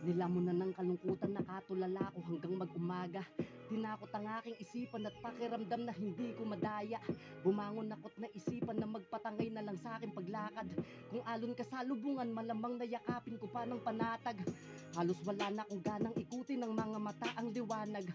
Nilamunan ng kalungkutan nakatulala ko hanggang mag-umaga. Tinakot ang aking isipan at pakiramdam na hindi ko madaya. Bumangon ako't naisipan na magpatangay na lang sa aking paglakad. Kung alon ka sa lubungan, malamang nayakapin ko pa ng panatag. Halos wala na akong ganang ikutin ng mga mata ang liwanag.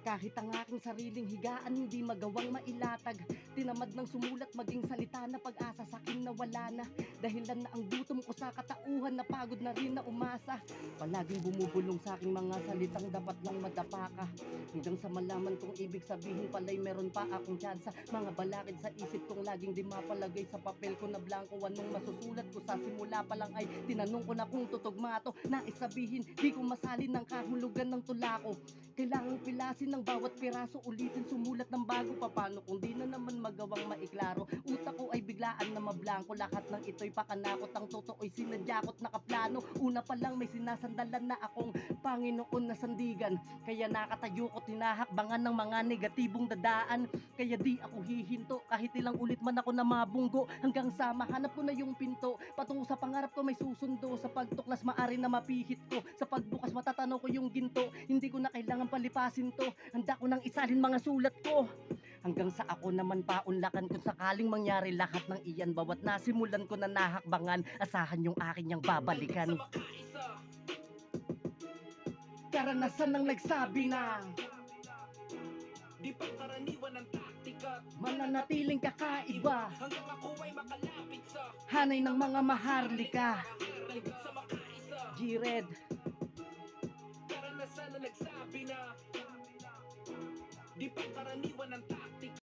Kahit ang aking sariling higaan hindi magawang mailatag. Tinamad ng sumulat maging salita na pag-asa sa akin na wala na. Dahilan na ang gutom ko sa katauhan, na pagod na rin na umasa. Palaging bumubulong sa aking mga salitang dapat lang madapa ka. Hanggang sa malaman kong ibig sabihin pala'y meron pa akong tsansa. Mga balakid sa isip kong laging di mapalagay sa papel ko na blanco. Anong masusulat ko sa simula pa lang ay tinanong ko na kung tutugma to. Nais sabihin di ko masalin ng kahulugan ng tula ko. Kailangang pilasin ng bawat piraso, ulitin sumulat ng bago. Paano kung di na naman magawang maiklaro? Utak ko ay biglaan na mablangko. Lahat ng ito'y pakanakot, ang totoo'y sinadyako't nakaplano. Una pa lang may sinasandalan na akong Panginoon na sandigan. Kaya nakatayo ko tinahakbangan ng mga negatibong dadaan. Kaya di ako hihinto kahit ilang ulit man ako na mabunggo. Hanggang sa mahanap ko na yung pinto patungo sa pangarap ko may susundo. Sa pagtuklas maari na mapihit ko, sa pagbukas matatanaw ko yung ginto. Hindi ko na kailangan palipasin to, handa ko nang isalin mga sulat ko. Hanggang sa ako naman paunlakan kung sakaling mangyari lahat ng iyan. Bawat nasimulan ko na nahakbangan, asahan yung akin yang babalikan. Karanasan ng nagsabi na di pangkaraniwan ang taktika, mananatiling kakaiba, hanggang ako ay makalapit sa hanay ng mga maharlika. hanggang sa makaisa. G-Red. Karanasan na nagsabi na di pangkaraniwan ang taktika.